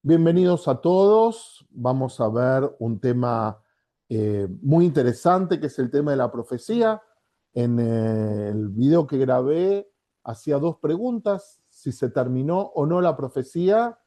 Bienvenidos a todos. Vamos a ver un tema muy interesante que es el tema de la profecía. En el video que grabé hacía dos preguntas: si se terminó o no la profecía,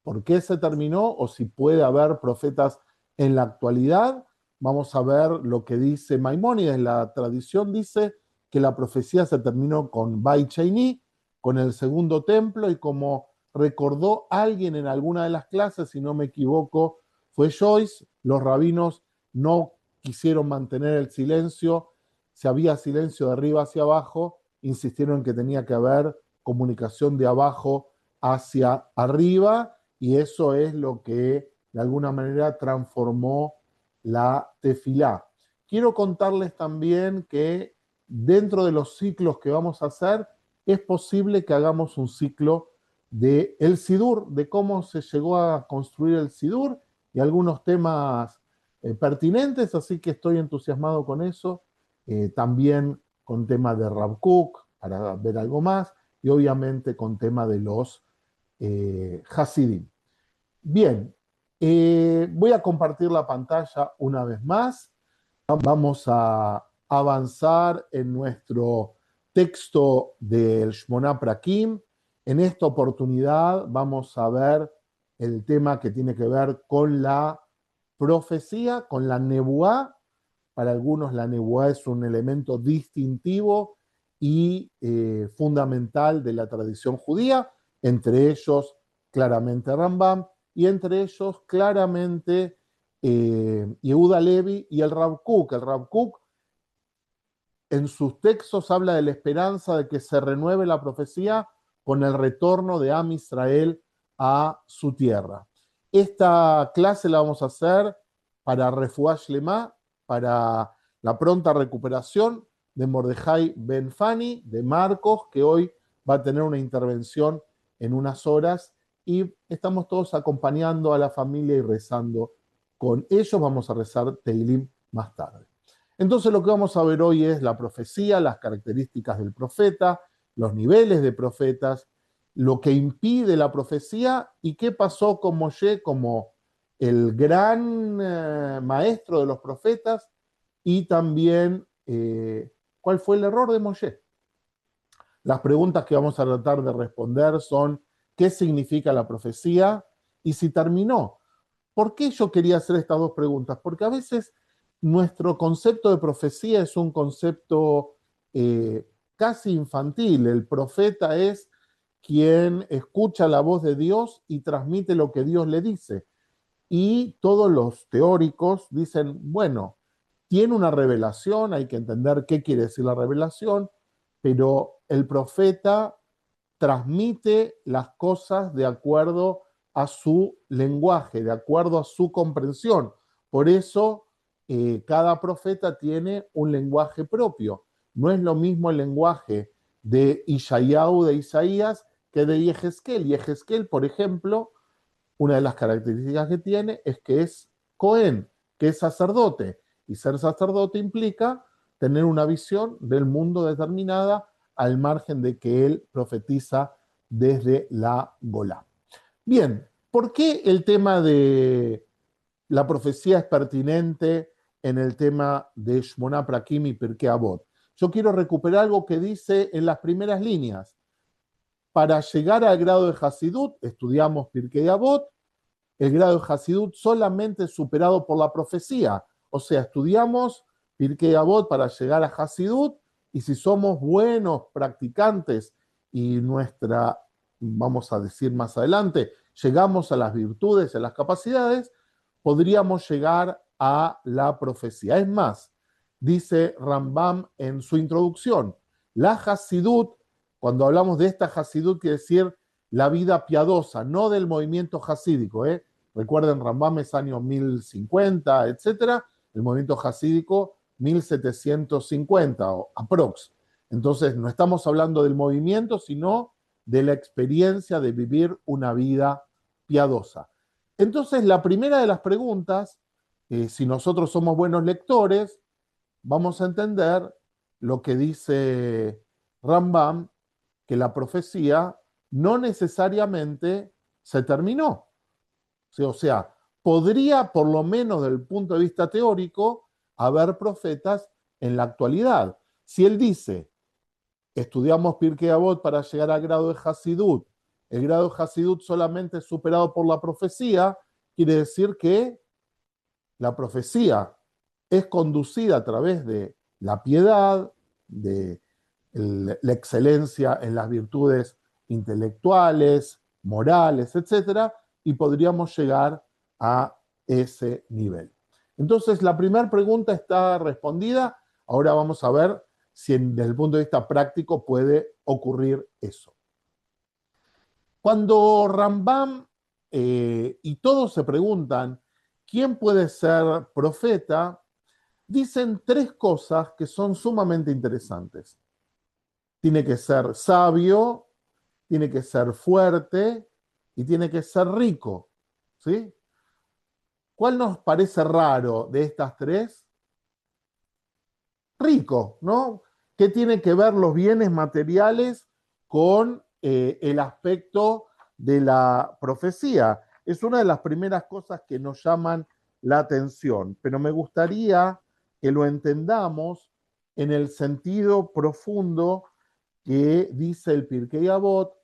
por qué se terminó o si puede haber profetas en la actualidad. Vamos a ver lo que dice Maimónides. La tradición dice que la profecía se terminó con Bai Chainí, con el segundo templo, y como recordó alguien en alguna de las clases, si no me equivoco, fue Joyce, los rabinos no quisieron mantener el silencio. Si había silencio de arriba hacia abajo, insistieron en que tenía que haber comunicación de abajo hacia arriba, y eso es lo que de alguna manera transformó la tefilá. Quiero contarles también que dentro de los ciclos que vamos a hacer, es posible que hagamos un ciclo de el Sidur, de cómo se llegó a construir el Sidur y algunos temas pertinentes, así que estoy entusiasmado con eso. También con tema de Rav Kook, para ver algo más, y obviamente con tema de los Hasidim. Bien, voy a compartir la pantalla una vez más. Vamos a avanzar en nuestro texto del Shmoná Prakim. En esta oportunidad vamos a ver el tema que tiene que ver con la profecía, con la nebuá. Para algunos la nebuá es un elemento distintivo y fundamental de la tradición judía, entre ellos claramente Rambam, y entre ellos claramente Yehuda Levi y el Rav Kook. El Rav Kook en sus textos habla de la esperanza de que se renueve la profecía con el retorno de Am Israel a su tierra. Esta clase la vamos a hacer para Refuah Shlema, para la pronta recuperación de Mordejai Ben Fani, de Marcos, que hoy va a tener una intervención en unas horas, y estamos todos acompañando a la familia y rezando con ellos. Vamos a rezar Teilim más tarde. Entonces lo que vamos a ver hoy es la profecía, las características del profeta, los niveles de profetas, lo que impide la profecía y qué pasó con Moshe como el gran maestro de los profetas, y también cuál fue el error de Moshe. Las preguntas que vamos a tratar de responder son: ¿qué significa la profecía? Y si terminó. ¿Por qué yo quería hacer estas dos preguntas? Porque a veces nuestro concepto de profecía es un concepto casi infantil. El profeta es quien escucha la voz de Dios y transmite lo que Dios le dice. Y todos los teóricos dicen, bueno, tiene una revelación, hay que entender qué quiere decir la revelación, pero el profeta transmite las cosas de acuerdo a su lenguaje, de acuerdo a su comprensión. Por eso cada profeta tiene un lenguaje propio. No es lo mismo el lenguaje de Ishayahu, de Isaías, que de Yehezkel. Yehezkel, por ejemplo, una de las características que tiene es que es Cohen, que es sacerdote. Y ser sacerdote implica tener una visión del mundo determinada, al margen de que él profetiza desde la Golá. Bien, ¿por qué el tema de la profecía es pertinente en el tema de Shmoná Prakim y Pirkei Avot? Yo quiero recuperar algo que dice en las primeras líneas. Para llegar al grado de Hasidut, estudiamos Pirkei Avot, el grado de Hasidut solamente superado por la profecía. O sea, estudiamos Pirkei Avot para llegar a Hasidut, y si somos buenos practicantes y nuestra, vamos a decir más adelante, llegamos a las virtudes, a las capacidades, podríamos llegar a la profecía. Es más, dice Rambam en su introducción, la Hasidut, cuando hablamos de esta Hasidut, quiere decir la vida piadosa, no del movimiento hasídico. Recuerden, Rambam es año 1050, etcétera. El movimiento hasídico 1750 o aprox. Entonces, no estamos hablando del movimiento, sino de la experiencia de vivir una vida piadosa. Entonces, la primera de las preguntas, si nosotros somos buenos lectores, vamos a entender lo que dice Rambam, que la profecía no necesariamente se terminó. ¿sí? O sea, podría, por lo menos desde el punto de vista teórico, haber profetas en la actualidad. Si él dice, estudiamos Pirkei Avot para llegar al grado de Hasidut, el grado de Hasidut solamente es superado por la profecía, quiere decir que la profecía es conducida a través de la piedad, de la excelencia en las virtudes intelectuales, morales, etcétera, y podríamos llegar a ese nivel. Entonces, la primera pregunta está respondida. Ahora vamos a ver si desde el punto de vista práctico puede ocurrir eso. Cuando Rambam y todos se preguntan quién puede ser profeta, dicen tres cosas que son sumamente interesantes. Tiene que ser sabio, tiene que ser fuerte y tiene que ser rico. ¿Sí? ¿Cuál nos parece raro de estas tres? Rico, ¿no? ¿Qué tiene que ver los bienes materiales con el aspecto de la profecía? Es una de las primeras cosas que nos llaman la atención, pero me gustaría que lo entendamos en el sentido profundo que dice el Pirkei Avot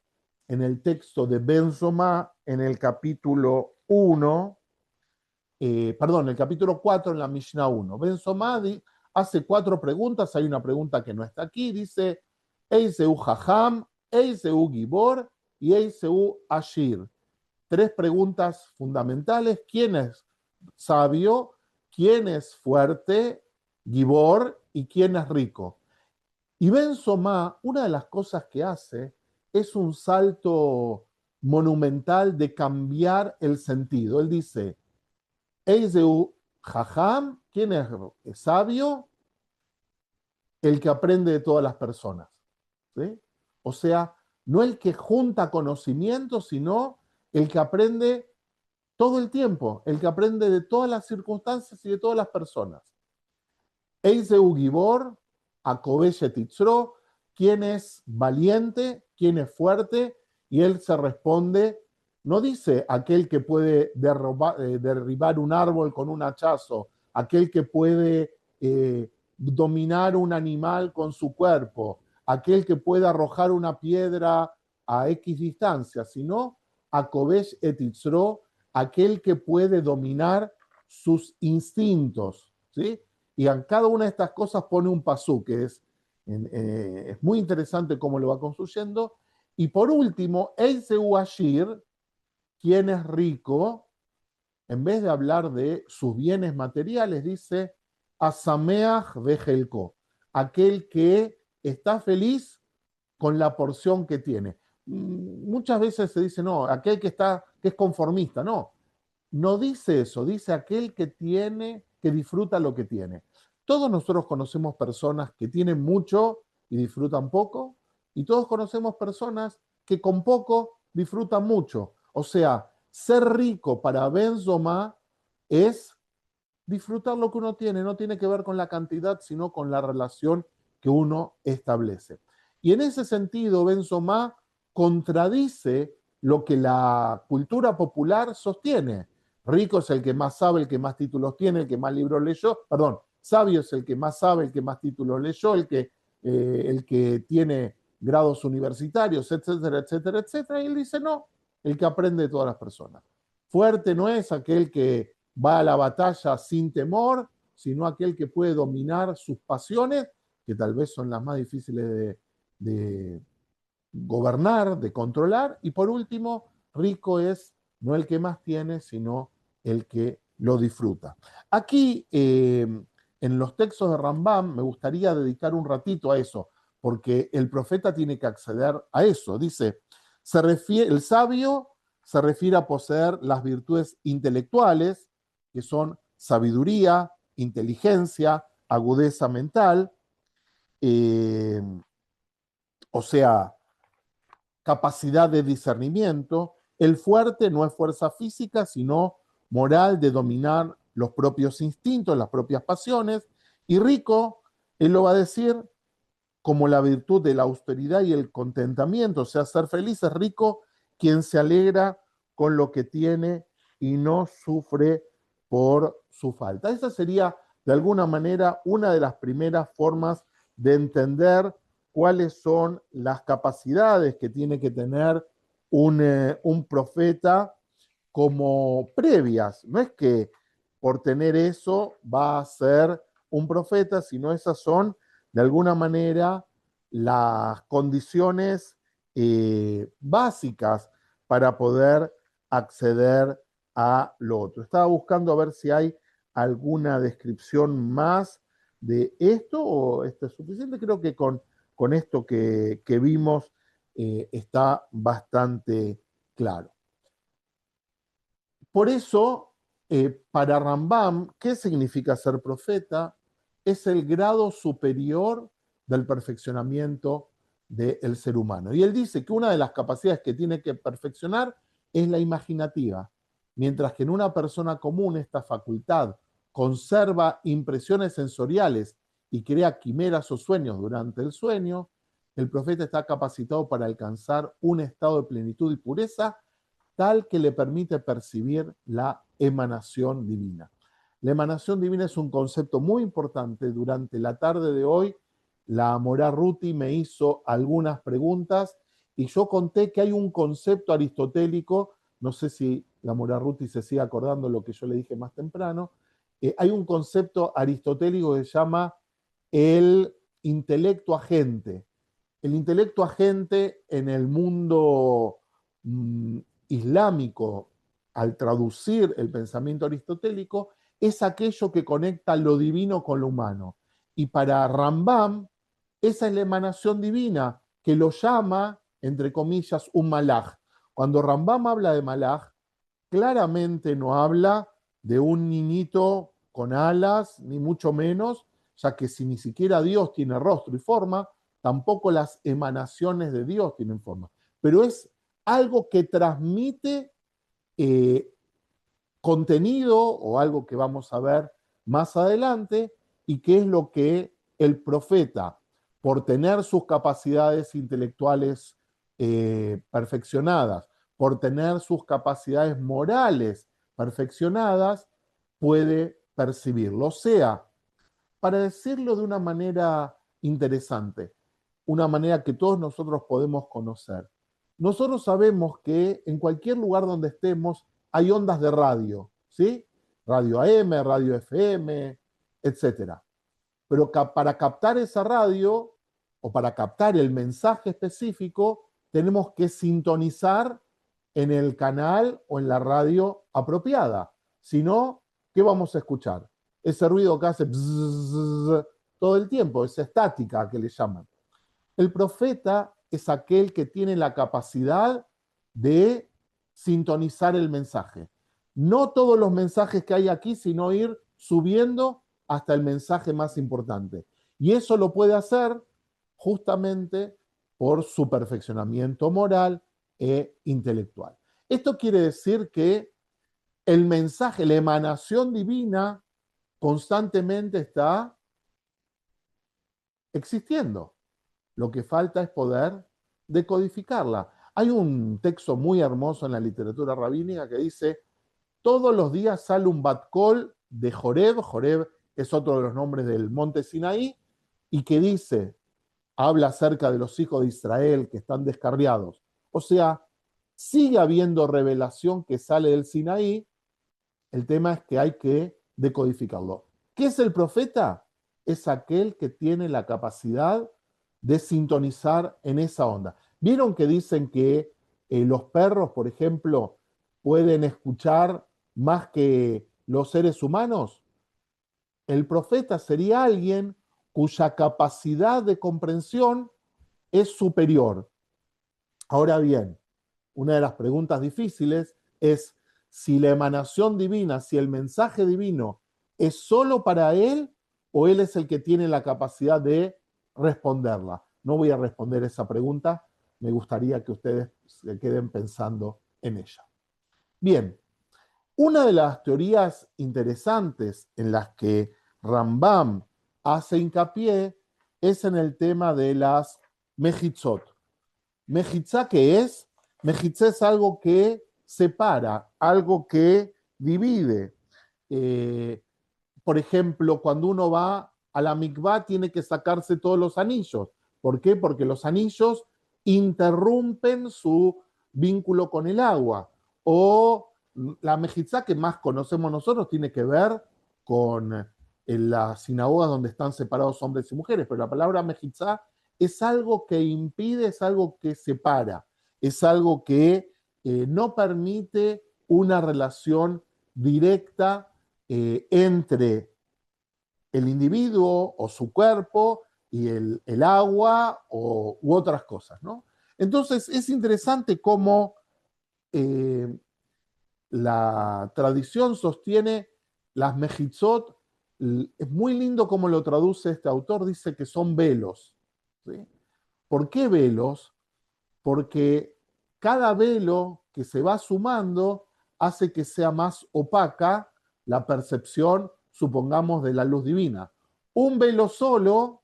en el texto de Ben Zomá en el capítulo 1, el capítulo 4 en la Mishnah 1. Ben Zomá hace cuatro preguntas, hay una pregunta que no está aquí, dice, Eiseu Jajam, Eiseu Gibor y Eiseu Ashir. Tres preguntas fundamentales, ¿quién es sabio? ¿Quién es fuerte? Gibor y quién es rico. Y Ben Zomá, una de las cosas que hace es un salto monumental de cambiar el sentido. Él dice, Eiseu Jajam, ¿quién es sabio? El que aprende de todas las personas. ¿Sí? O sea, no el que junta conocimiento, sino el que aprende todo el tiempo, el que aprende de todas las circunstancias y de todas las personas. Eiseu Gibor, Akobeye Titzro, quién es valiente, quién es fuerte, y él se responde, no dice aquel que puede derribar un árbol con un hachazo, aquel que puede dominar un animal con su cuerpo, aquel que puede arrojar una piedra a X distancia, sino Akobeye Titzro, aquel que puede dominar sus instintos, ¿sí? Y en cada una de estas cosas pone un pasú, que es muy interesante cómo lo va construyendo. Y por último, Eiseu Ashir, quien es rico, en vez de hablar de sus bienes materiales, dice Asameach Vejelko, aquel que está feliz con la porción que tiene. Muchas veces se dice, no, aquel que es conformista, no. No dice eso, dice aquel que tiene, que disfruta lo que tiene. Todos nosotros conocemos personas que tienen mucho y disfrutan poco, y todos conocemos personas que con poco disfrutan mucho. O sea, ser rico para Ben Zomá es disfrutar lo que uno tiene, no tiene que ver con la cantidad, sino con la relación que uno establece. Y en ese sentido, Ben Zomá contradice lo que la cultura popular sostiene. Rico es el que más sabe, el que más títulos tiene, el que más libros leyó. Perdón, sabio es el que más sabe, el que más títulos leyó, el que tiene grados universitarios, etcétera, etcétera, etcétera. Y él dice, no, el que aprende de todas las personas. Fuerte no es aquel que va a la batalla sin temor, sino aquel que puede dominar sus pasiones, que tal vez son las más difíciles de gobernar, de controlar. Y por último, rico es no el que más tiene, sino el que lo disfruta. Aquí, en los textos de Rambam, me gustaría dedicar un ratito a eso, porque el profeta tiene que acceder a eso. Dice, el sabio se refiere a poseer las virtudes intelectuales, que son sabiduría, inteligencia, agudeza mental, o sea, capacidad de discernimiento. El fuerte no es fuerza física, sino moral de dominar los propios instintos, las propias pasiones. Y rico, él lo va a decir como la virtud de la austeridad y el contentamiento, o sea, ser feliz es rico quien se alegra con lo que tiene y no sufre por su falta. Esa sería, de alguna manera, una de las primeras formas de entender cuáles son las capacidades que tiene que tener un profeta como previas. No es que por tener eso va a ser un profeta, sino esas son, de alguna manera, las condiciones básicas para poder acceder a lo otro. Estaba buscando a ver si hay alguna descripción más de esto o esto es suficiente. Creo que con esto que vimos está bastante claro. Por eso, para Rambam, ¿qué significa ser profeta? Es el grado superior del perfeccionamiento del ser humano. Y él dice que una de las capacidades que tiene que perfeccionar es la imaginativa, mientras que en una persona común esta facultad conserva impresiones sensoriales y crea quimeras o sueños durante el sueño, el profeta está capacitado para alcanzar un estado de plenitud y pureza tal que le permite percibir la emanación divina. La emanación divina es un concepto muy importante. Durante la tarde de hoy, la Morá Ruti me hizo algunas preguntas y yo conté que hay un concepto aristotélico, no sé si la Morá Ruti se sigue acordando lo que yo le dije más temprano, hay un concepto aristotélico que se llama el intelecto agente. El intelecto agente en el mundo islámico, al traducir el pensamiento aristotélico, es aquello que conecta lo divino con lo humano. Y para Rambam, esa es la emanación divina que lo llama, entre comillas, un malaj. Cuando Rambam habla de malaj, claramente no habla de un niñito con alas, ni mucho menos, ya que si ni siquiera Dios tiene rostro y forma, tampoco las emanaciones de Dios tienen forma. Pero es algo que transmite contenido o algo que vamos a ver más adelante y que es lo que el profeta, por tener sus capacidades intelectuales perfeccionadas, por tener sus capacidades morales perfeccionadas, puede percibirlo. O sea, para decirlo de una manera interesante, una manera que todos nosotros podemos conocer. Nosotros sabemos que en cualquier lugar donde estemos hay ondas de radio, ¿sí? Radio AM, radio FM, etcétera. Pero para captar esa radio o para captar el mensaje específico, tenemos que sintonizar en el canal o en la radio apropiada. Si no, ¿qué vamos a escuchar? Ese ruido que hace bzzz, todo el tiempo, esa estática que le llaman. El profeta es aquel que tiene la capacidad de sintonizar el mensaje. No todos los mensajes que hay aquí, sino ir subiendo hasta el mensaje más importante. Y eso lo puede hacer justamente por su perfeccionamiento moral e intelectual. Esto quiere decir que el mensaje, la emanación divina, constantemente está existiendo. Lo que falta es poder decodificarla. Hay un texto muy hermoso en la literatura rabínica que dice: todos los días sale un bat kol de Joreb. Joreb es otro de los nombres del monte Sinaí, y que dice, habla acerca de los hijos de Israel que están descarriados. O sea, sigue habiendo revelación que sale del Sinaí. El tema es que hay que decodificarlo. ¿Qué es el profeta? Es aquel que tiene la capacidad de sintonizar en esa onda. ¿Vieron que dicen que los perros, por ejemplo, pueden escuchar más que los seres humanos? El profeta sería alguien cuya capacidad de comprensión es superior. Ahora bien, una de las preguntas difíciles es si la emanación divina, si el mensaje divino es solo para él o él es el que tiene la capacidad de responderla. No voy a responder esa pregunta, me gustaría que ustedes se queden pensando en ella. Bien, una de las teorías interesantes en las que Rambam hace hincapié es en el tema de las mejitzot. Mejitzá, ¿qué es? Mejitzá es algo que separa, algo que divide. Por ejemplo, cuando uno va a la mikvá tiene que sacarse todos los anillos. ¿Por qué? Porque los anillos interrumpen su vínculo con el agua. O la mejitzá que más conocemos nosotros tiene que ver con en las sinagogas donde están separados hombres y mujeres, pero la palabra mejitzá es algo que impide, es algo que separa, es algo que no permite una relación directa entre el individuo o su cuerpo y el agua u otras cosas, ¿no? Entonces es interesante cómo la tradición sostiene las mejitzot. Es muy lindo cómo lo traduce este autor, dice que son velos, ¿sí? ¿Por qué velos? Porque cada velo que se va sumando hace que sea más opaca la percepción, supongamos, de la luz divina. Un velo solo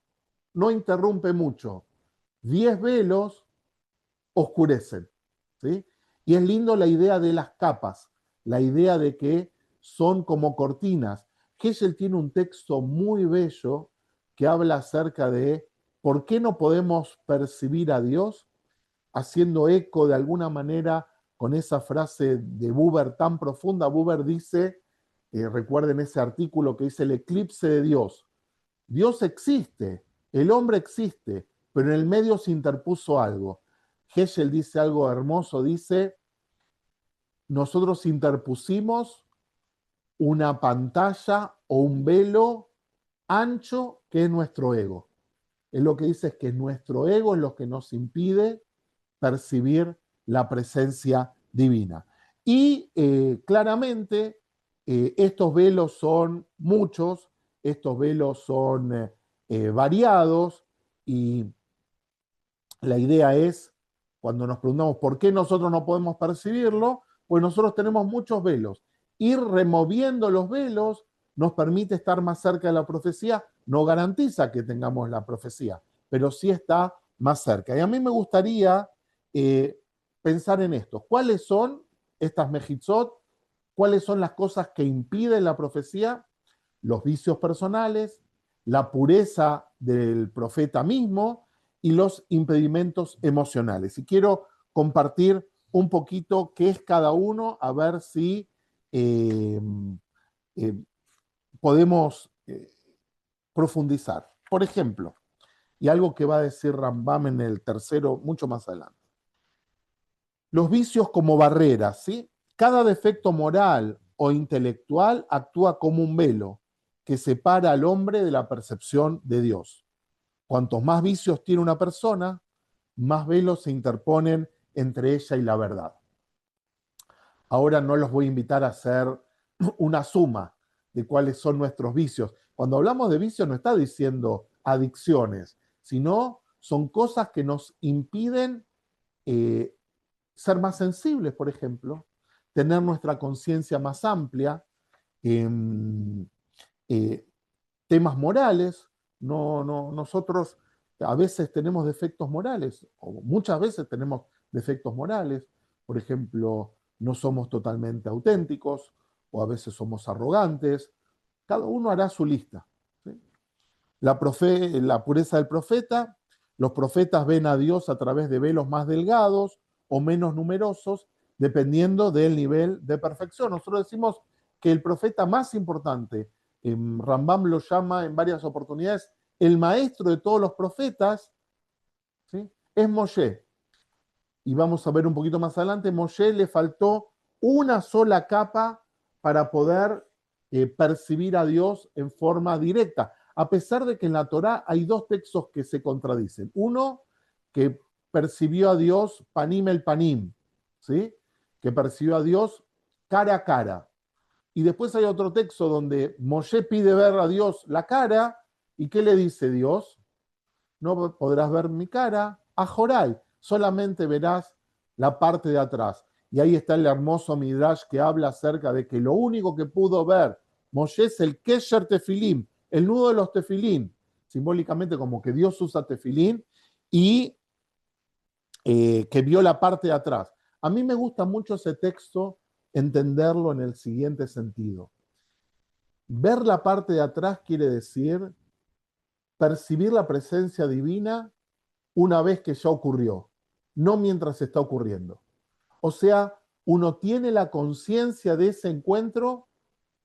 no interrumpe mucho. 10 velos oscurecen, ¿sí? Y es lindo la idea de las capas, la idea de que son como cortinas. Gesell tiene un texto muy bello que habla acerca de por qué no podemos percibir a Dios, haciendo eco de alguna manera con esa frase de Buber tan profunda. Buber dice, recuerden ese artículo que dice el eclipse de Dios. Dios existe, el hombre existe, pero en el medio se interpuso algo. Gesell dice algo hermoso, dice, nosotros interpusimos una pantalla o un velo ancho que es nuestro ego. Él lo que dice es que nuestro ego es lo que nos impide percibir la presencia divina. Y claramente estos velos son muchos, estos velos son variados, y la idea es, cuando nos preguntamos por qué nosotros no podemos percibirlo, pues nosotros tenemos muchos velos. Ir removiendo los velos nos permite estar más cerca de la profecía, no garantiza que tengamos la profecía, pero sí está más cerca. Y a mí me gustaría pensar en esto. ¿Cuáles son estas mejitzot? ¿Cuáles son las cosas que impiden la profecía? Los vicios personales, la pureza del profeta mismo y los impedimentos emocionales. Y quiero compartir un poquito qué es cada uno, a ver si eh, eh, podemos profundizar. Por ejemplo, y algo que va a decir Rambam en el tercero mucho más adelante. Los vicios como barreras, ¿sí? Cada defecto moral o intelectual actúa como un velo que separa al hombre de la percepción de Dios. Cuantos más vicios tiene una persona, más velos se interponen entre ella y la verdad. Ahora no los voy a invitar a hacer una suma de cuáles son nuestros vicios. Cuando hablamos de vicios no está diciendo adicciones, sino son cosas que nos impiden ser más sensibles, por ejemplo, tener nuestra conciencia más amplia, temas morales. Nosotros a veces tenemos defectos morales, o muchas veces tenemos defectos morales. Por ejemplo, no somos totalmente auténticos, o a veces somos arrogantes. Cada uno hará su lista, ¿sí? La pureza del profeta. Los profetas ven a Dios a través de velos más delgados o menos numerosos, dependiendo del nivel de perfección. Nosotros decimos que el profeta más importante, Rambam lo llama en varias oportunidades, el maestro de todos los profetas, ¿sí?, es Moshe. Y vamos a ver un poquito más adelante, Moshe le faltó una sola capa para poder percibir a Dios en forma directa, a pesar de que en la Torá hay dos textos que se contradicen. Uno, que percibió a Dios panim el panim, ¿sí?, que percibió a Dios cara a cara. Y después hay otro texto donde Moshe pide ver a Dios la cara, ¿y qué le dice Dios? No podrás ver mi cara, a Joray, solamente verás la parte de atrás. Y ahí está el hermoso Midrash que habla acerca de que lo único que pudo ver Moshe es el Kesher Tefilim, el nudo de los tefilín, simbólicamente como que Dios usa tefilín, y que vio la parte de atrás. A mí me gusta mucho ese texto, entenderlo en el siguiente sentido. Ver la parte de atrás quiere decir percibir la presencia divina una vez que ya ocurrió, no mientras está ocurriendo. O sea, uno tiene la conciencia de ese encuentro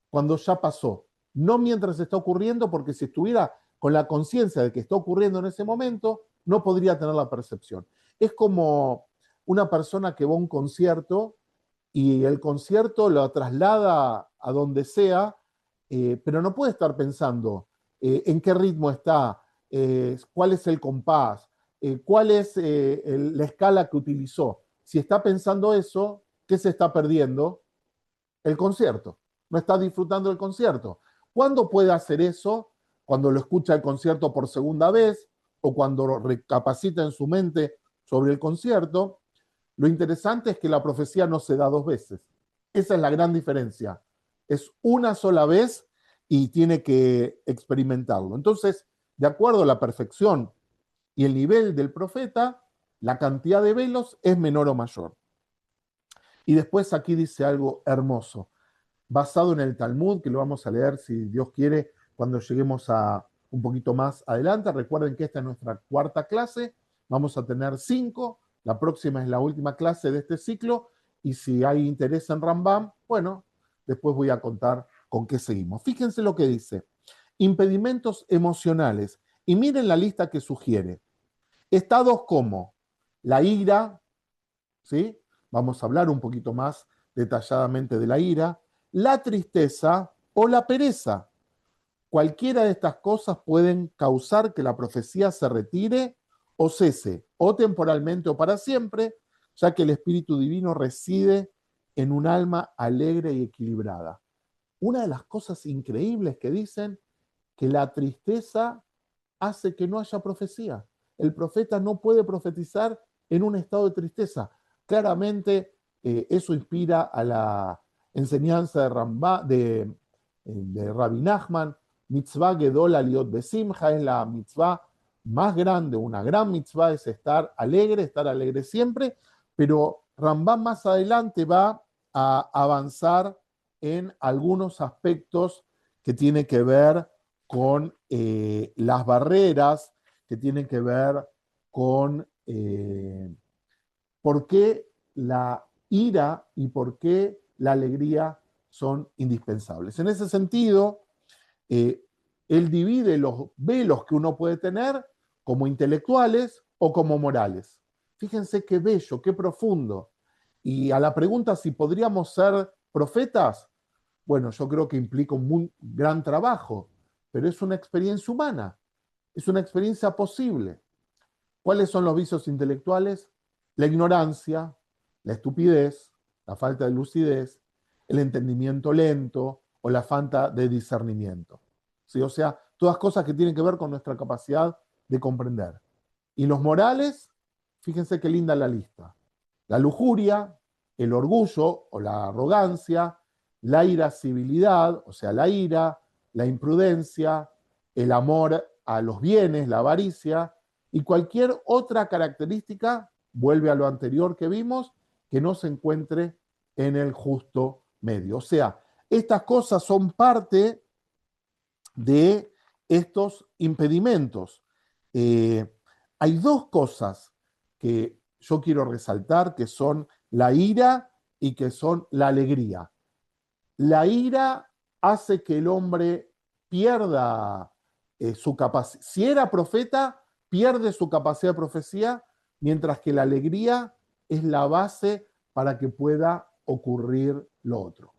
cuando ya pasó, no mientras está ocurriendo, porque si estuviera con la conciencia de que está ocurriendo en ese momento, no podría tener la percepción. Es como una persona que va a un concierto y el concierto lo traslada a donde sea, pero no puede estar pensando en qué ritmo está, cuál es el compás, cuál es la escala que utilizó. Si está pensando eso, ¿qué se está perdiendo? El concierto. No está disfrutando del concierto. ¿Cuándo puede hacer eso? Cuando lo escucha el concierto por segunda vez o cuando recapacita en su mente sobre el concierto. Lo interesante es que la profecía no se da dos veces. Esa es la gran diferencia. Es una sola vez y tiene que experimentarlo. Entonces, de acuerdo a la perfección y el nivel del profeta, la cantidad de velos es menor o mayor. Y después aquí dice algo hermoso, basado en el Talmud, que lo vamos a leer, si Dios quiere, cuando lleguemos a un poquito más adelante. Recuerden que esta es nuestra cuarta clase, vamos a tener 5, la próxima es la última clase de este ciclo, y si hay interés en Rambam, bueno, después voy a contar con qué seguimos. Fíjense lo que dice, impedimentos emocionales, y miren la lista que sugiere. Estados como la ira, ¿sí? Vamos a hablar un poquito más detalladamente de la ira, la tristeza o la pereza. Cualquiera de estas cosas pueden causar que la profecía se retire o cese, o temporalmente o para siempre, ya que el Espíritu Divino reside en un alma alegre y equilibrada. Una de las cosas increíbles que dicen, que la tristeza hace que no haya profecía. El profeta no puede profetizar en un estado de tristeza. Claramente eso inspira a la enseñanza de Rabbi Nachman, mitzvah gedol aliot besimcha, es la mitzvah más grande, una gran mitzvah es estar alegre siempre, pero Rambam más adelante va a avanzar en algunos aspectos que tienen que ver con las barreras, que tienen que ver con por qué la ira y por qué la alegría son indispensables. En ese sentido, él divide los velos que uno puede tener como intelectuales o como morales. Fíjense qué bello, qué profundo. Y a la pregunta si podríamos ser profetas, bueno, yo creo que implica un muy gran trabajo, pero es una experiencia humana, es una experiencia posible. ¿Cuáles son los vicios intelectuales? La ignorancia, la estupidez, la falta de lucidez, el entendimiento lento o la falta de discernimiento. ¿Sí? O sea, todas cosas que tienen que ver con nuestra capacidad de comprender. Y los morales, fíjense qué linda la lista. La lujuria, el orgullo o la arrogancia, la irascibilidad, o sea, la ira, la imprudencia, el amor a los bienes, la avaricia, y cualquier otra característica, vuelve a lo anterior que vimos, que no se encuentre en el justo medio. O sea, estas cosas son parte de estos impedimentos. Hay dos cosas que yo quiero resaltar, que son la ira y que son la alegría. La ira hace que el hombre pierda su capacidad. Si era profeta, pierde su capacidad de profecía, mientras que la alegría es la base para que pueda ocurrir lo otro.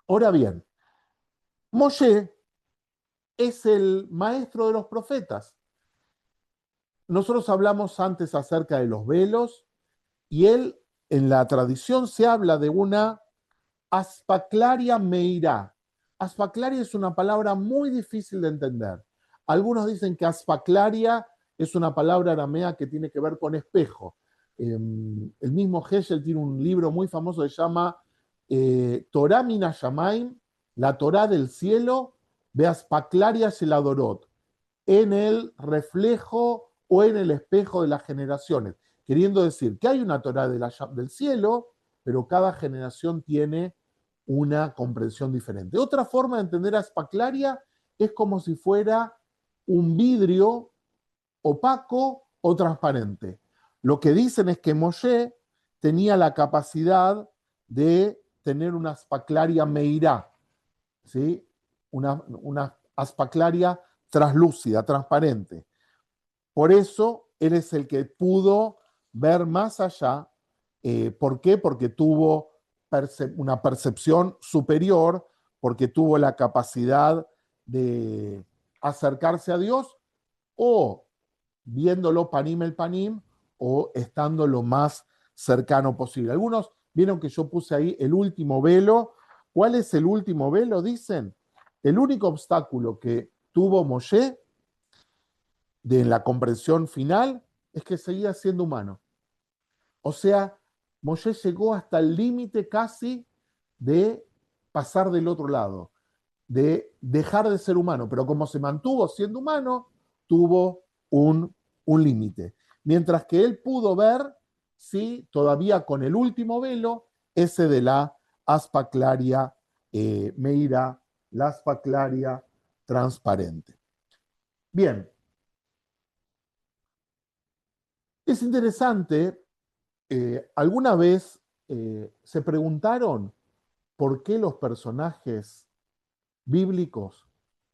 Ahora bien, Moshe es el maestro de los profetas. Nosotros hablamos antes acerca de los velos y él, en la tradición se habla de una aspaclaria meirá. Aspaclaria es una palabra muy difícil de entender. Algunos dicen que aspaclaria es una palabra aramea que tiene que ver con espejo. El mismo Heschel tiene un libro muy famoso que se llama Torah Mina Shamaim, la Torah del cielo, de aspaclaria Sheladorot, en el reflejo o en el espejo de las generaciones. queriendo decir que hay una Torá del cielo, pero cada generación tiene una comprensión diferente. Otra forma de entender a Aspaclaria es como si fuera un vidrio opaco o transparente. Lo que dicen es que Moshe tenía la capacidad de tener una Aspaclaria meirá, ¿sí? Una Aspaclaria traslúcida, transparente. Por eso él es el que pudo ver más allá. ¿Por qué? Porque tuvo una percepción superior, porque tuvo la capacidad de acercarse a Dios o viéndolo panim el panim o estando lo más cercano posible. Algunos vieron que yo puse ahí el último velo. ¿Cuál es el último velo? Dicen, el único obstáculo que tuvo Moshe en la comprensión final es que seguía siendo humano. O sea, Moshe llegó hasta el límite casi de pasar del otro lado, de dejar de ser humano, pero como se mantuvo siendo humano, tuvo un límite. Mientras que él pudo ver, sí, todavía con el último velo, ese de la aspaclaria meira, la aspaclaria transparente. Bien, es interesante, ¿alguna vez se preguntaron por qué los personajes bíblicos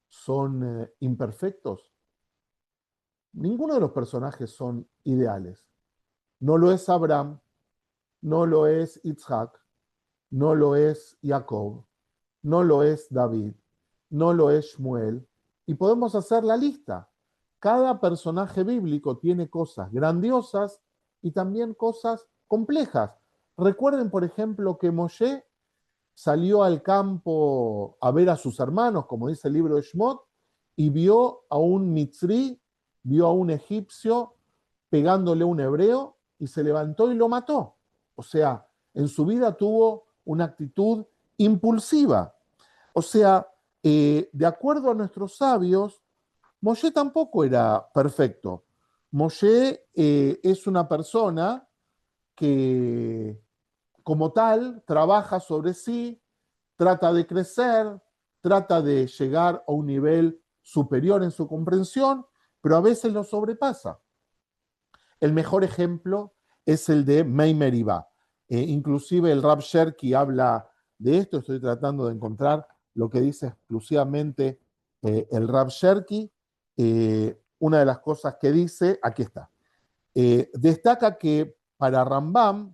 son imperfectos? Ninguno de los personajes son ideales. No lo es Abraham, no lo es Isaac, no lo es Jacob, no lo es David, no lo es Shmuel. Y podemos hacer la lista. Cada personaje bíblico tiene cosas grandiosas y también cosas complejas. Recuerden, por ejemplo, que Moshe salió al campo a ver a sus hermanos, como dice el libro de Shmot, y vio a un mitzri, vio a un egipcio pegándole a un hebreo y se levantó y lo mató. O sea, en su vida tuvo una actitud impulsiva. O sea, de acuerdo a nuestros sabios, Moshe tampoco era perfecto. Moshe es una persona que, como tal, trabaja sobre sí, trata de crecer, trata de llegar a un nivel superior en su comprensión, pero a veces lo sobrepasa. El mejor ejemplo es el de Meimer Iba. Inclusive el Rab Sherki habla de esto, estoy tratando de encontrar lo que dice exclusivamente el Rab Sherki. Una de las cosas que dice, aquí está, destaca que para Rambam,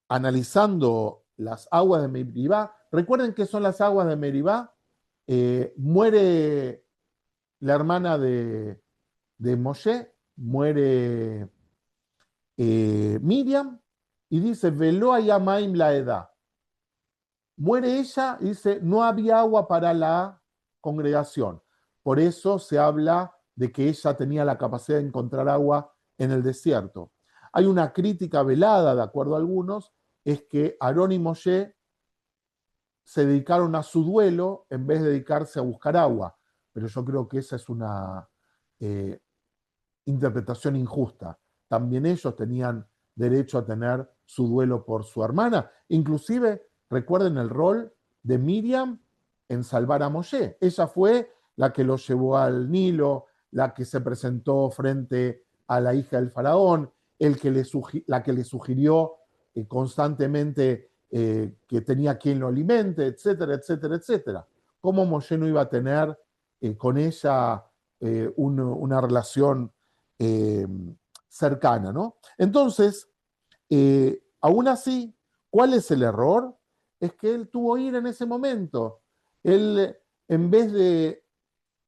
analizando las aguas de Meribá, recuerden que son las aguas de Meribá, muere la hermana de Moshe, muere Miriam, y dice, veló a Yamaim la edad. Muere ella y dice, no había agua para la congregación. Por eso se habla de que ella tenía la capacidad de encontrar agua en el desierto. Hay una crítica velada, de acuerdo a algunos, es que Aarón y Moshe se dedicaron a su duelo en vez de dedicarse a buscar agua. Pero yo creo que esa es una eh, interpretación injusta. También ellos tenían derecho a tener su duelo por su hermana. Inclusive, recuerden el rol de Miriam en salvar a Moshe. Ella fue la que lo llevó al Nilo, la que se presentó frente a la hija del faraón, la que le sugirió constantemente que tenía quien lo alimente, etcétera, etcétera, etcétera. ¿Cómo Moshe no iba a tener con ella una relación eh, cercana, ¿no? Entonces, aún así, ¿cuál es el error? Es que él tuvo ira en ese momento. Él, en vez de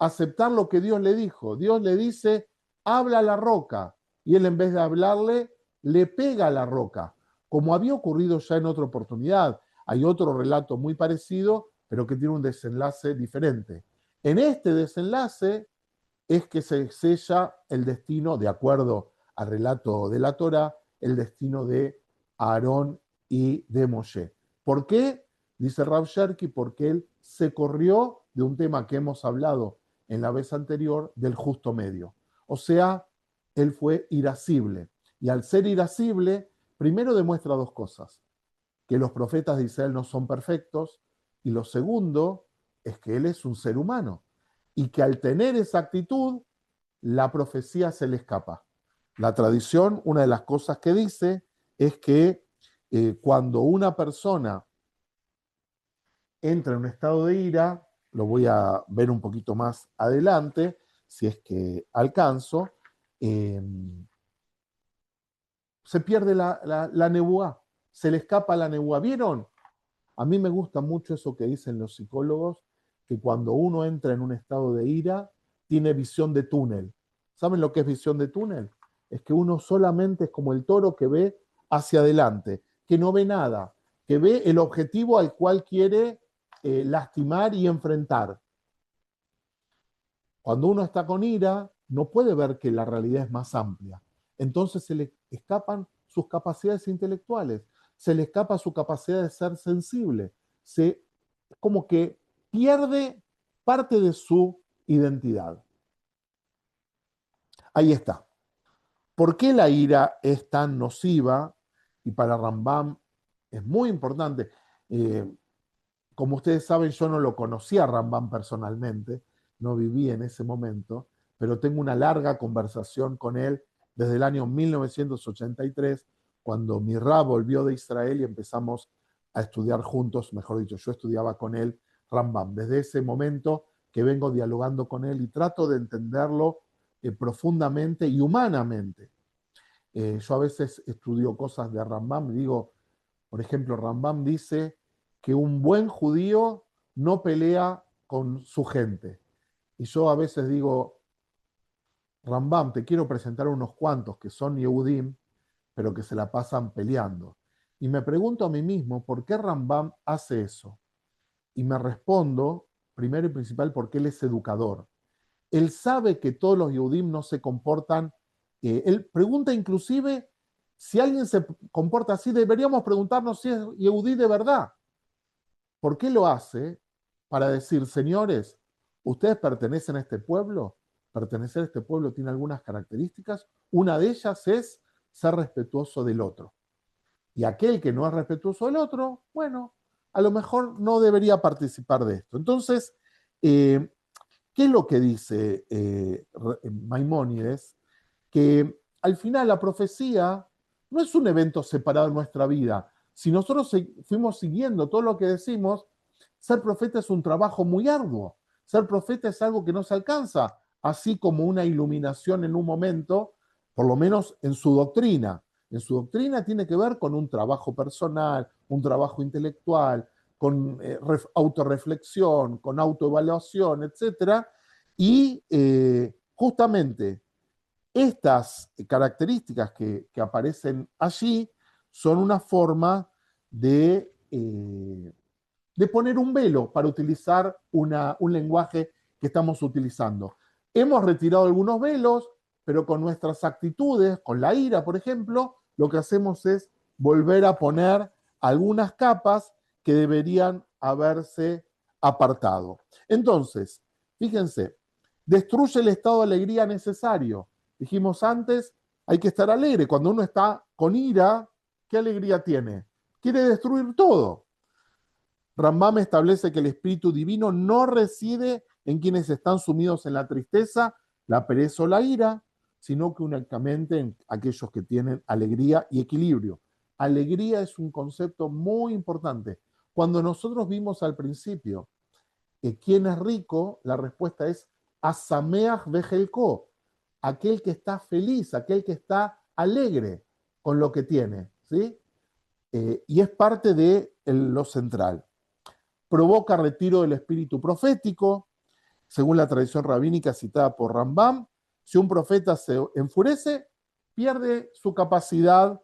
aceptar lo que Dios le dijo, Dios le dice, habla a la roca, y él en vez de hablarle, le pega a la roca, como había ocurrido ya en otra oportunidad. Hay otro relato muy parecido, pero que tiene un desenlace diferente. En este desenlace, es que se sella el destino, de acuerdo al relato de la Torá, el destino de Aarón y de Moshe. ¿Por qué? Dice Rav Sherki, porque él se corrió de un tema que hemos hablado en la vez anterior, del justo medio. O sea, él fue irascible. Y al ser irascible, primero demuestra dos cosas: que los profetas de Israel no son perfectos, y lo segundo es que él es un ser humano, y que al tener esa actitud, la profecía se le escapa. La tradición, una de las cosas que dice es que cuando una persona entra en un estado de ira, lo voy a ver un poquito más adelante, si es que alcanzo, eh, se pierde la nebuá, se le escapa la nebuá. ¿Vieron? A mí me gusta mucho eso que dicen los psicólogos, que cuando uno entra en un estado de ira, tiene visión de túnel. ¿Saben lo que es visión de túnel? Es que uno solamente es como el toro que ve hacia adelante, que no ve nada, que ve el objetivo al cual quiere lastimar y enfrentar. Cuando uno está con ira, no puede ver que la realidad es más amplia. Entonces se le escapan sus capacidades intelectuales, se le escapa su capacidad de ser sensible, se como que pierde parte de su identidad. Ahí está. ¿Por qué la ira es tan nociva? Y para Rambam es muy importante. Eh, Como ustedes saben, yo no lo conocía a Rambam personalmente, no viví en ese momento, pero tengo una larga conversación con él desde el año 1983, cuando mi Rab volvió de Israel y empezamos a estudiar juntos, mejor dicho, yo estudiaba con él Rambam. Desde ese momento que vengo dialogando con él y trato de entenderlo profundamente y humanamente. Yo a veces estudio cosas de Rambam y digo, por ejemplo, Rambam dice que un buen judío no pelea con su gente. Y yo a veces digo, Rambam, te quiero presentar unos cuantos que son Yehudim, pero que se la pasan peleando. Y me pregunto a mí mismo, ¿por qué Rambam hace eso? Y me respondo, primero y principal, porque él es educador. Él sabe que todos los Yehudim no se comportan. Él pregunta inclusive si alguien se comporta así, deberíamos preguntarnos si es Yehudí de verdad. ¿Por qué lo hace? Para decir, señores, ustedes pertenecen a este pueblo, pertenecer a este pueblo tiene algunas características, una de ellas es ser respetuoso del otro. Y aquel que no es respetuoso del otro, bueno, a lo mejor no debería participar de esto. Entonces, ¿qué es lo que dice Maimónides? Que al final la profecía no es un evento separado de nuestra vida. Si nosotros fuimos siguiendo todo lo que decimos, ser profeta es un trabajo muy arduo. Ser profeta es algo que no se alcanza, así como una iluminación en un momento, por lo menos en su doctrina. En su doctrina tiene que ver con un trabajo personal, un trabajo intelectual, con autorreflexión, con autoevaluación, etcétera. Y justamente estas características que aparecen allí son una forma de poner un velo para utilizar un lenguaje que estamos utilizando. Hemos retirado algunos velos, pero con nuestras actitudes, con la ira, por ejemplo, lo que hacemos es volver a poner algunas capas que deberían haberse apartado. Entonces, fíjense, destruye el estado de alegría necesario. Dijimos antes, hay que estar alegre. Cuando uno está con ira, ¿qué alegría tiene? Quiere destruir todo. Rambam establece que el Espíritu Divino no reside en quienes están sumidos en la tristeza, la pereza o la ira, sino que únicamente en aquellos que tienen alegría y equilibrio. Alegría es un concepto muy importante. Cuando nosotros vimos al principio quién es rico, la respuesta es Asameach Vejelko, aquel que está feliz, aquel que está alegre con lo que tiene, ¿sí? Y es parte de lo central. Provoca retiro del espíritu profético, según la tradición rabínica citada por Rambam. Si un profeta se enfurece, pierde su capacidad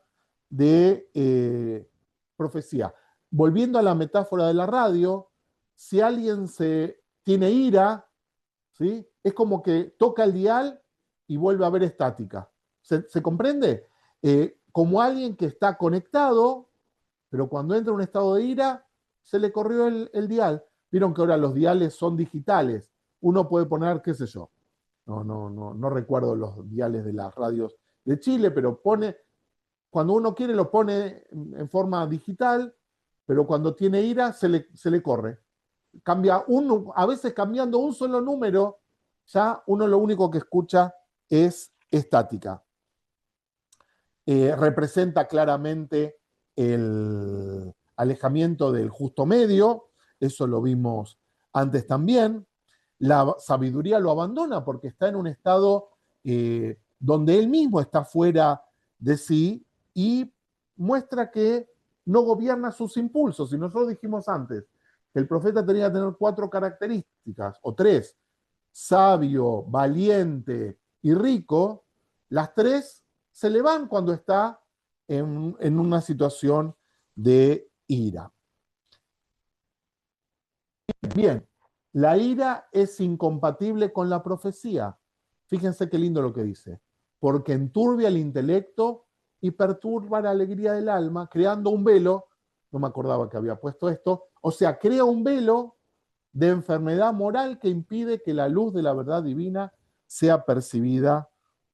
de profecía. Volviendo a la metáfora de la radio, si alguien tiene ira, ¿sí? Es como que toca el dial y vuelve a ver estática. ¿Se comprende? Como alguien que está conectado, pero cuando entra en un estado de ira, se le corrió el dial. Vieron que ahora los diales son digitales. Uno puede poner, qué sé yo, no recuerdo los diales de las radios de Chile, pero cuando uno quiere lo pone en forma digital, pero cuando tiene ira se le corre. A veces cambiando un solo número, ya uno lo único que escucha es estática. Representa claramente el alejamiento del justo medio, eso lo vimos antes también. La sabiduría lo abandona porque está en un estado donde él mismo está fuera de sí y muestra que no gobierna sus impulsos. Y nosotros dijimos antes que el profeta tenía que tener 4 características, o 3: sabio, valiente y rico. Las 3 se le van cuando está en una situación de ira. Bien, la ira es incompatible con la profecía. Fíjense qué lindo lo que dice. Porque enturbia el intelecto y perturba la alegría del alma, creando un velo, no me acordaba que había puesto esto, o sea, crea un velo de enfermedad moral que impide que la luz de la verdad divina sea percibida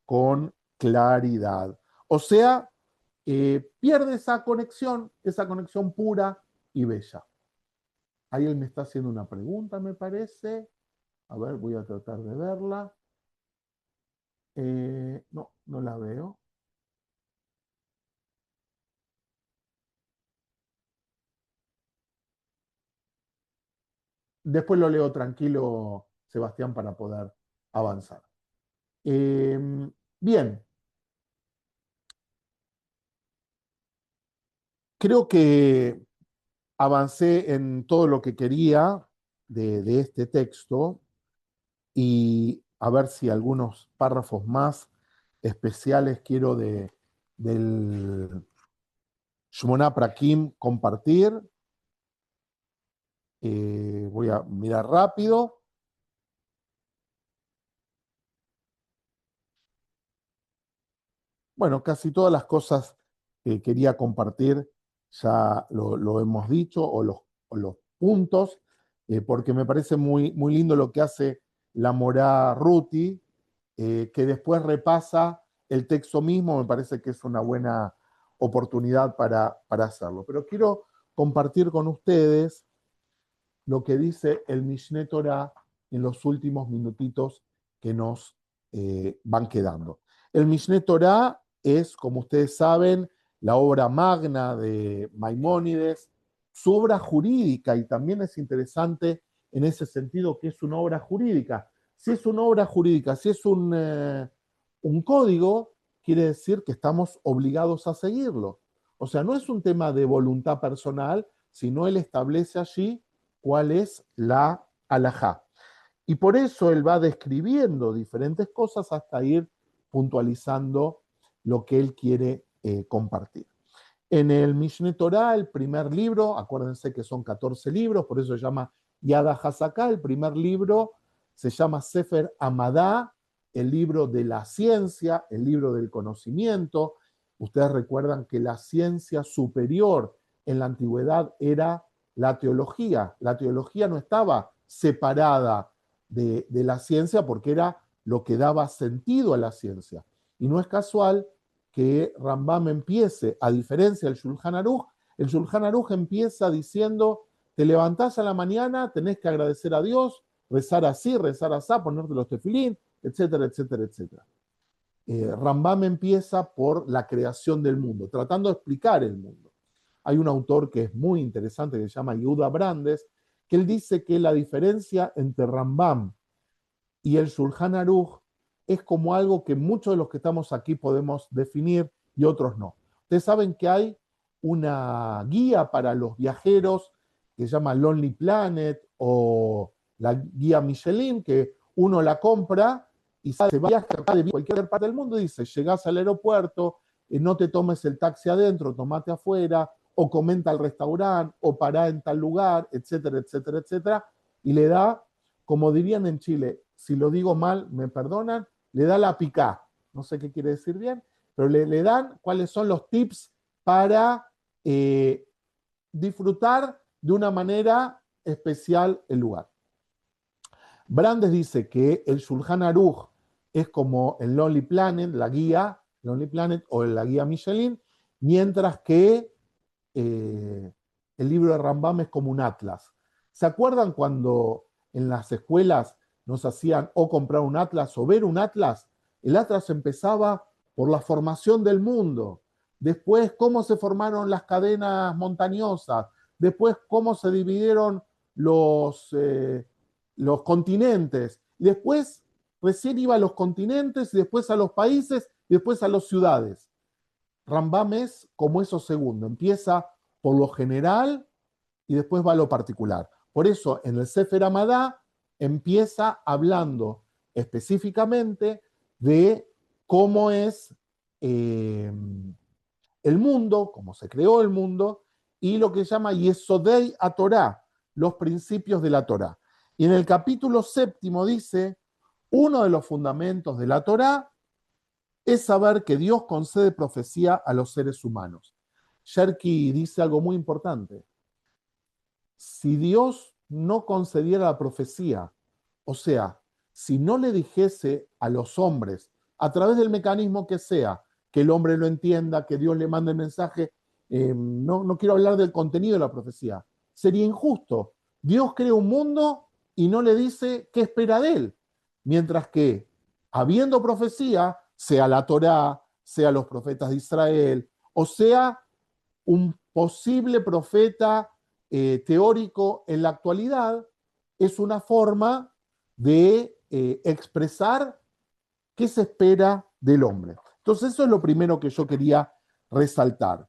con claridad. O sea, pierde esa conexión pura y bella. Ahí él me está haciendo una pregunta, me parece. A ver, voy a tratar de verla. No, no la veo. Después lo leo tranquilo, Sebastián, para poder avanzar. Bien, creo que avancé en todo lo que quería de este texto y a ver si algunos párrafos más especiales quiero del Shmona Prakim compartir. Voy a mirar rápido. Bueno, casi todas las cosas que quería compartir ya lo hemos dicho, o los puntos, porque me parece muy lindo lo que hace la Morá Ruti, que después repasa el texto mismo, me parece que es una buena oportunidad para hacerlo. Pero quiero compartir con ustedes lo que dice el Mishneh Torah en los últimos minutitos que nos van quedando. El Mishneh Torah es, como ustedes saben, la obra magna de Maimónides, su obra jurídica, y también es interesante en ese sentido que es una obra jurídica. Si es una obra jurídica, si es un código, quiere decir que estamos obligados a seguirlo. O sea, no es un tema de voluntad personal, sino él establece allí cuál es la alajá. Y por eso él va describiendo diferentes cosas hasta ir puntualizando lo que él quiere compartir. En el Mishneh Torah, el primer libro, acuérdense que son 14 libros, por eso se llama Yad HaZaká, el primer libro se llama Sefer Amadá, el libro de la ciencia, el libro del conocimiento. Ustedes recuerdan que la ciencia superior en la antigüedad era la teología. La teología no estaba separada de la ciencia porque era lo que daba sentido a la ciencia. Y no es casual que Rambam empiece, a diferencia del Shulchan Aruch, el Shulchan Aruch empieza diciendo, te levantás a la mañana, tenés que agradecer a Dios, rezar así, ponerte los tefilín, etcétera, etcétera, etcétera. Rambam empieza por la creación del mundo, tratando de explicar el mundo. Hay un autor que es muy interesante, que se llama Yehuda Brandes, que él dice que la diferencia entre Rambam y el Shulchan Aruch es como algo que muchos de los que estamos aquí podemos definir y otros no. Ustedes saben que hay una guía para los viajeros que se llama Lonely Planet o la guía Michelin, que uno la compra y se viaja de cualquier parte del mundo y dice, llegás al aeropuerto, no te tomes el taxi adentro, tomate afuera, o comenta al restaurante, o pará en tal lugar, etcétera, etcétera, etcétera, y le da, como dirían en Chile, si lo digo mal, me perdonan, le da la picá, no sé qué quiere decir bien, pero le dan cuáles son los tips para disfrutar de una manera especial el lugar. Brandes dice que el Shulchan Aruch es como el Lonely Planet, la guía Lonely Planet o la guía Michelin, mientras que el libro de Rambam es como un atlas. ¿Se acuerdan cuando en las escuelas nos hacían o comprar un atlas o ver un atlas? El atlas empezaba por la formación del mundo, después cómo se formaron las cadenas montañosas, después cómo se dividieron los continentes, y después recién iba a los continentes, y después a los países, y después a las ciudades. Rambam es como eso segundo, empieza por lo general y después va a lo particular. Por eso en el Sefer Amadá empieza hablando específicamente de cómo es el mundo, cómo se creó el mundo, y lo que se llama Yesodei a Torah, los principios de la Torah. Y en el capítulo 7 dice, uno de los fundamentos de la Torah es saber que Dios concede profecía a los seres humanos. Sherky dice algo muy importante. Si Dios no concediera la profecía, o sea, si no le dijese a los hombres, a través del mecanismo que sea, que el hombre lo entienda, que Dios le mande el mensaje, no quiero hablar del contenido de la profecía, sería injusto. Dios crea un mundo y no le dice qué espera de él, mientras que, habiendo profecía, sea la Torá, sea los profetas de Israel, o sea un posible profeta teórico en la actualidad, es una forma de expresar qué se espera del hombre. Entonces eso es lo primero que yo quería resaltar.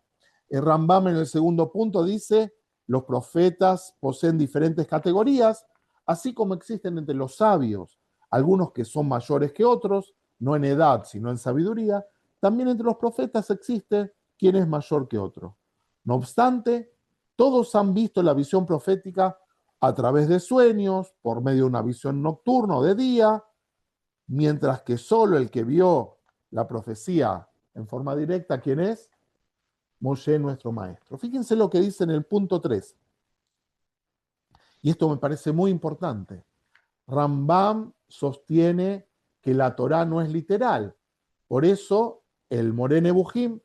Rambam en el segundo punto dice, los profetas poseen diferentes categorías, así como existen entre los sabios, algunos que son mayores que otros, no en edad, sino en sabiduría, también entre los profetas existe quien es mayor que otro. No obstante, todos han visto la visión profética a través de sueños, por medio de una visión nocturna o de día, mientras que solo el que vio la profecía en forma directa, ¿quién es? Moshe, nuestro maestro. Fíjense lo que dice en el punto 3. Y esto me parece muy importante. Rambam sostiene que la Torá no es literal. Por eso, el Moré Nebuchim,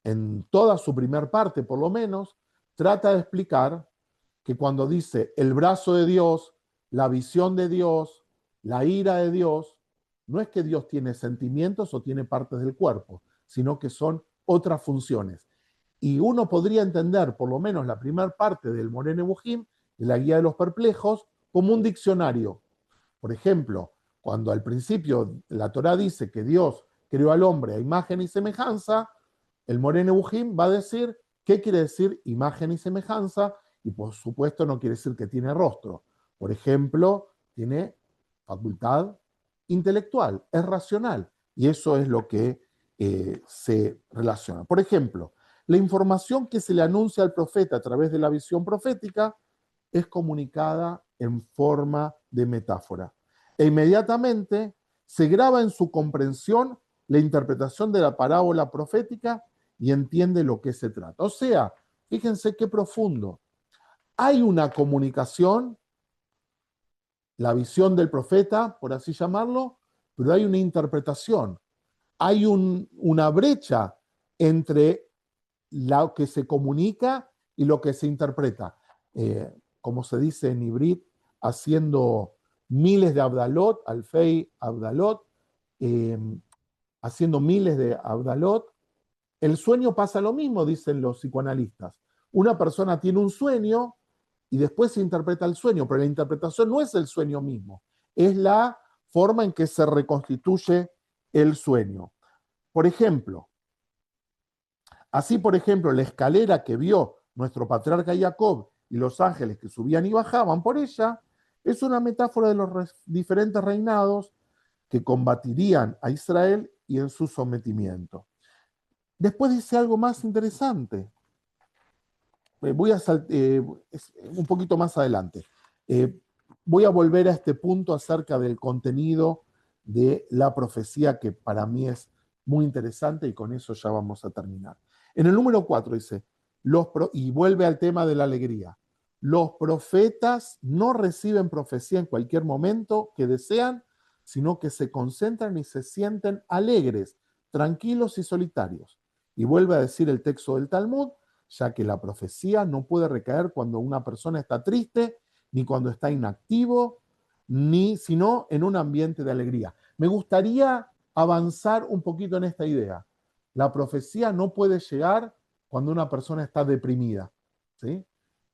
en toda su primer parte por lo menos, trata de explicar que cuando dice el brazo de Dios, la visión de Dios, la ira de Dios, no es que Dios tiene sentimientos o tiene partes del cuerpo, sino que son otras funciones. Y uno podría entender por lo menos la primera parte del Moré Nebuchim, de la Guía de los Perplejos, como un diccionario. Por ejemplo, cuando al principio la Torá dice que Dios creó al hombre a imagen y semejanza, el Moré Nebuchim va a decir qué quiere decir imagen y semejanza, y por supuesto no quiere decir que tiene rostro. Por ejemplo, tiene facultad intelectual, es racional, y eso es lo que se relaciona. Por ejemplo, la información que se le anuncia al profeta a través de la visión profética es comunicada en forma de metáfora. E inmediatamente se graba en su comprensión la interpretación de la parábola profética y entiende lo que se trata. O sea, fíjense qué profundo. Hay una comunicación, la visión del profeta, por así llamarlo, pero hay una interpretación. Hay una brecha entre lo que se comunica y lo que se interpreta. Como se dice en hibrid, haciendo miles de abdalot, alfei abdalot, eh, haciendo miles de abdalot. El sueño pasa lo mismo, dicen los psicoanalistas. Una persona tiene un sueño y después se interpreta el sueño, pero la interpretación no es el sueño mismo, es la forma en que se reconstituye el sueño. Por ejemplo, la escalera que vio nuestro patriarca Jacob y los ángeles que subían y bajaban por ella, es una metáfora de los diferentes reinados que combatirían a Israel y en su sometimiento. Después dice algo más interesante. Voy a un poquito más adelante. Voy a volver a este punto acerca del contenido de la profecía que para mí es muy interesante y con eso ya vamos a terminar. En el número 4 dice, y vuelve al tema de la alegría. Los profetas no reciben profecía en cualquier momento que desean, sino que se concentran y se sienten alegres, tranquilos y solitarios. Y vuelve a decir el texto del Talmud, ya que la profecía no puede recaer cuando una persona está triste, ni cuando está inactivo, ni sino en un ambiente de alegría. Me gustaría avanzar un poquito en esta idea. La profecía no puede llegar cuando una persona está deprimida, ¿sí?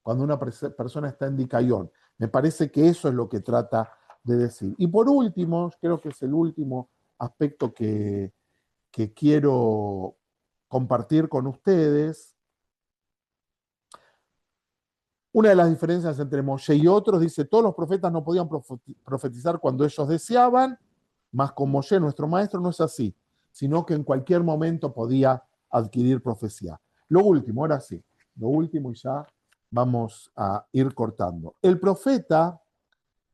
Cuando una persona está en dicayón. Me parece que eso es lo que trata de decir. Y por último, creo que es el último aspecto que quiero compartir con ustedes. Una de las diferencias entre Moshe y otros, dice, todos los profetas no podían profetizar cuando ellos deseaban, mas con Moshe, nuestro maestro, no es así, sino que en cualquier momento podía adquirir profecía. Lo último, ahora sí, lo último y ya vamos a ir cortando. El profeta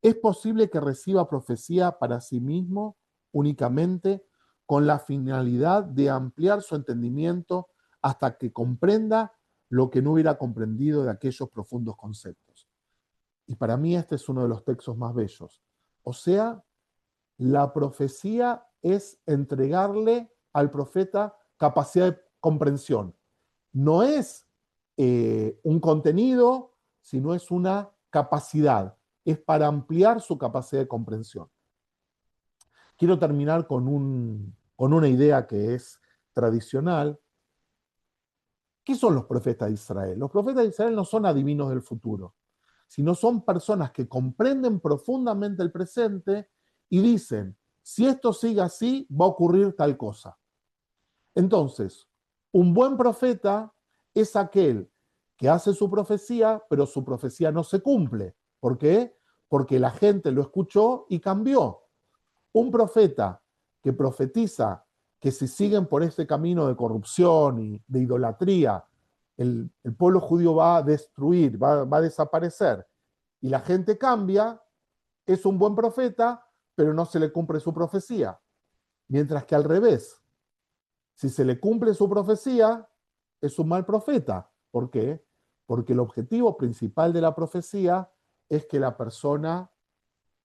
es posible que reciba profecía para sí mismo únicamente con la finalidad de ampliar su entendimiento hasta que comprenda lo que no hubiera comprendido de aquellos profundos conceptos. Y para mí este es uno de los textos más bellos. O sea, la profecía es entregarle al profeta capacidad de comprensión. No es un contenido, sino es una capacidad. Es para ampliar su capacidad de comprensión. Quiero terminar con una idea que es tradicional. ¿Qué son los profetas de Israel? Los profetas de Israel no son adivinos del futuro, sino son personas que comprenden profundamente el presente y dicen, si esto sigue así, va a ocurrir tal cosa. Entonces, un buen profeta es aquel que hace su profecía, pero su profecía no se cumple. ¿Por qué? Porque la gente lo escuchó y cambió. Un profeta que profetiza que si siguen por este camino de corrupción y de idolatría, el pueblo judío va a destruir, va a desaparecer, y la gente cambia, es un buen profeta, pero no se le cumple su profecía. Mientras que al revés, si se le cumple su profecía, es un mal profeta. ¿Por qué? Porque el objetivo principal de la profecía es que la persona,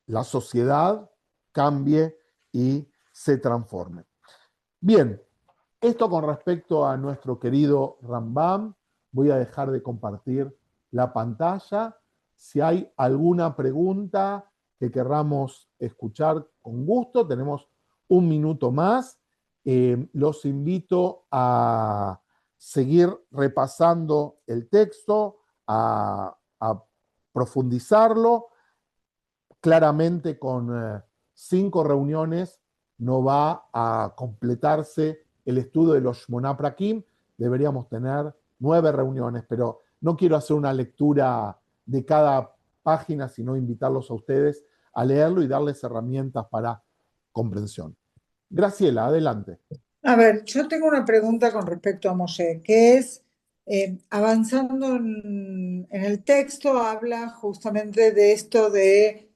la sociedad, cambie y se transforme. Bien, esto con respecto a nuestro querido Rambam. Voy a dejar de compartir la pantalla. Si hay alguna pregunta que querramos escuchar con gusto, tenemos un minuto más. Los invito a seguir repasando el texto, a profundizarlo. Claramente con 5 reuniones no va a completarse el estudio de los Shmoná Prakim. Deberíamos tener 9 reuniones, pero no quiero hacer una lectura de cada página, sino invitarlos a ustedes a leerlo y darles herramientas para comprensión. Graciela, adelante. A ver, yo tengo una pregunta con respecto a Moshe, que es, avanzando en el texto, habla justamente de esto de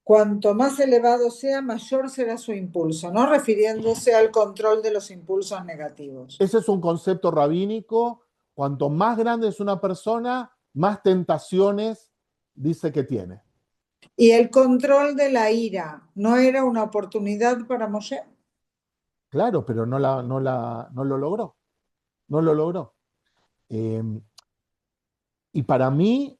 cuanto más elevado sea, mayor será su impulso, ¿no? Refiriéndose al control de los impulsos negativos. Ese es un concepto rabínico. Cuanto más grande es una persona, más tentaciones dice que tiene. Y el control de la ira, ¿no era una oportunidad para Moshe? Claro, pero no lo logró. No lo logró. Eh, y para mí,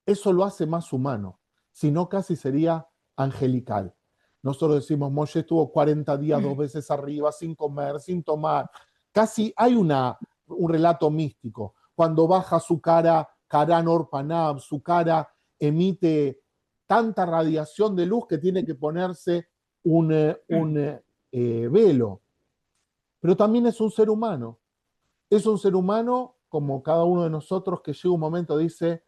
eso lo hace más humano. Si no, casi sería angelical. Nosotros decimos, Moshe estuvo 40 días, 2 veces arriba, sin comer, sin tomar. Casi hay un relato místico. Cuando baja su cara, Karan Orpanab, su cara emite tanta radiación de luz que tiene que ponerse un velo. Pero también es un ser humano. Es un ser humano como cada uno de nosotros que llega un momento dice,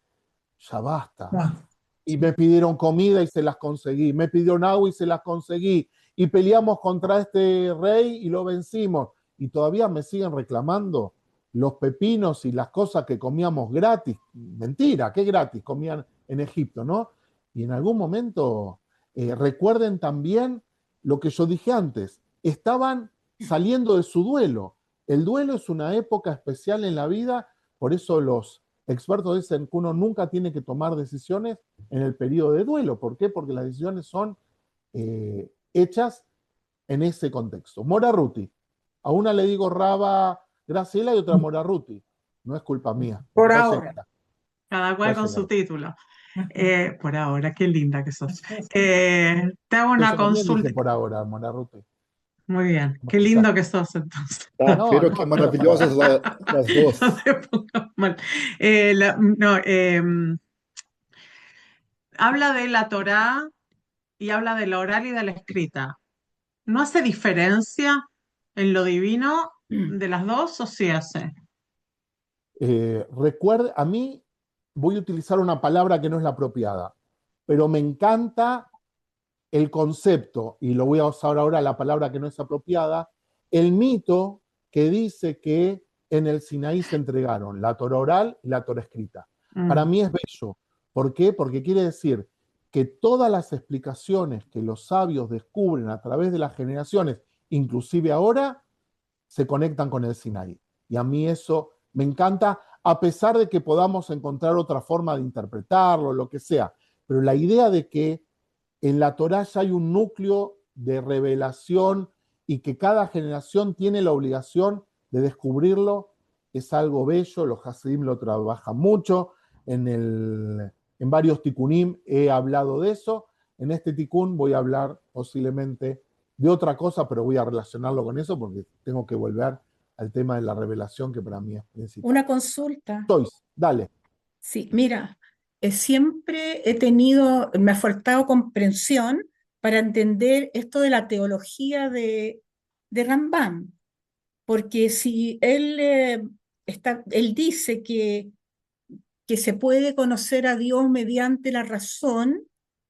ya basta. No. Y me pidieron comida y se las conseguí, me pidieron agua y se las conseguí, y peleamos contra este rey y lo vencimos, y todavía me siguen reclamando los pepinos y las cosas que comíamos gratis. Mentira, ¿qué gratis? Comían en Egipto, ¿no? Y en algún momento, recuerden también lo que yo dije antes, estaban saliendo de su duelo. El duelo es una época especial en la vida, por eso los expertos dicen que uno nunca tiene que tomar decisiones en el periodo de duelo. ¿Por qué? Porque las decisiones son hechas en ese contexto. Mora Ruti. A una le digo Raba Graciela y otra Mora Ruti. No es culpa mía. Por Ya ahora. llegará, Cada ya cual con su llegará. título. Por ahora, qué linda que sos. Te hago una Yo también dije consulta. por ahora, Mora Ruti. Muy bien, ¿Me qué escuchás? lindo que sos entonces. Ah, No, pero no, qué estoy apagado. maravillosas las No dos. te pongas mal. No, habla de la Torá y habla de la oral y de la escrita. ¿No hace diferencia en lo divino de las dos o sí hace? Recuerde, a mí voy a utilizar una palabra que no es la apropiada, pero me encanta el concepto, y lo voy a usar ahora la palabra que no es apropiada, el mito que dice que en el Sinaí se entregaron la Torá oral y la Torá escrita. Para mí es bello. ¿Por qué? Porque quiere decir que todas las explicaciones que los sabios descubren a través de las generaciones, inclusive ahora, se conectan con el Sinaí. Y a mí eso me encanta, a pesar de que podamos encontrar otra forma de interpretarlo, lo que sea. Pero la idea de que en la Torá ya hay un núcleo de revelación y que cada generación tiene la obligación de descubrirlo, es algo bello. Los Hasidim lo trabajan mucho. En varios tikkunim he hablado de eso. En este tikkun voy a hablar posiblemente de otra cosa, pero voy a relacionarlo con eso porque tengo que volver al tema de la revelación, que para mí es principal. Una consulta. Joyce, dale. Sí, mira, siempre me ha faltado comprensión para entender esto de la teología de Rambam, porque si él dice que se puede conocer a Dios mediante la razón,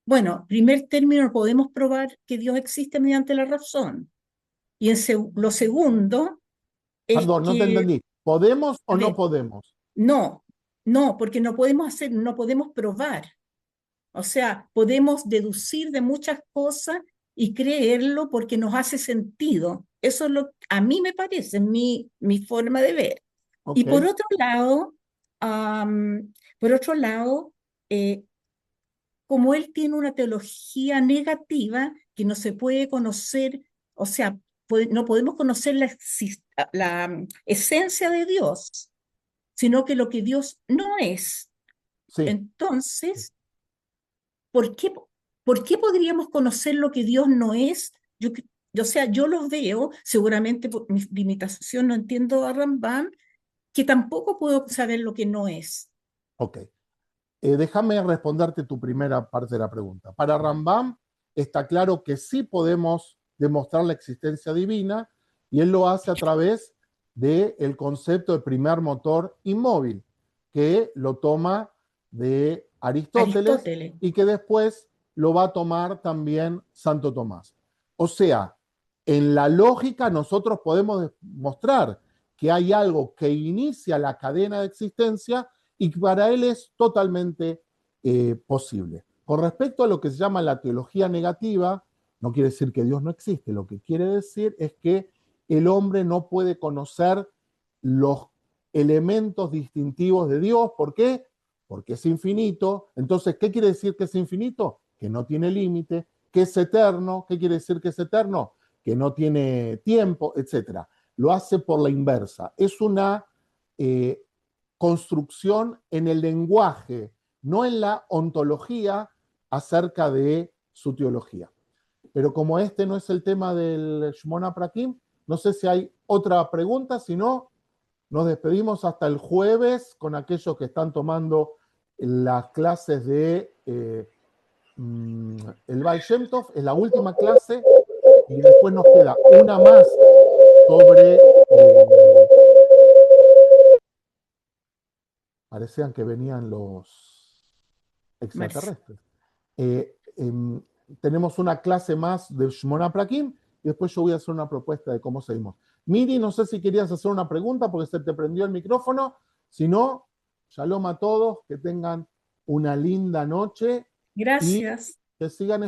bueno, primer término, podemos probar que Dios existe mediante la razón. Y lo segundo es Perdón, no te que, entendí. ¿Podemos a o no ver, podemos? no, porque no podemos probar. O sea, podemos deducir de muchas cosas y creerlo porque nos hace sentido. Eso es a mí me parece, mi forma de ver. Y Ok. am, por otro lado, eh, como él tiene una teología negativa que no se puede conocer, o sea, no podemos conocer la esencia de Dios, sino que lo que Dios no es. Sí. Entonces, ¿por qué podríamos conocer lo que Dios no es? O sea, yo lo veo, seguramente por mi limitación no entiendo a Rambam, que tampoco puedo saber lo que no es. Ok. Déjame responderte tu primera parte de la pregunta. Para Rambam está claro que sí podemos demostrar la existencia divina y él lo hace a través del concepto de primer motor inmóvil, que lo toma de Aristóteles y que después lo va a tomar también Santo Tomás. O sea, en la lógica nosotros podemos demostrar que hay algo que inicia la cadena de existencia y para él es totalmente posible. Con respecto a lo que se llama la teología negativa, no quiere decir que Dios no existe, lo que quiere decir es que el hombre no puede conocer los elementos distintivos de Dios. ¿Por qué? Porque es infinito. Entonces, ¿qué quiere decir que es infinito? Que no tiene límite, que es eterno. ¿Qué quiere decir que es eterno? Que no tiene tiempo, etc. Lo hace por la inversa. Es una construcción en el lenguaje, no en la ontología acerca de su teología. Pero como este no es el tema del Shmona Prakim, no sé si hay otra pregunta, si no, nos despedimos hasta el jueves con aquellos que están tomando las clases de el Baal Shem Tov, es la última clase, y después nos queda una más sobre parecían que venían los extraterrestres. Tenemos una clase más de Shmona Prakim y después yo voy a hacer una propuesta de cómo seguimos. Miri, no sé si querías hacer una pregunta porque se te prendió el micrófono. Si no, shalom a todos, que tengan una linda noche. Gracias. Y que sigan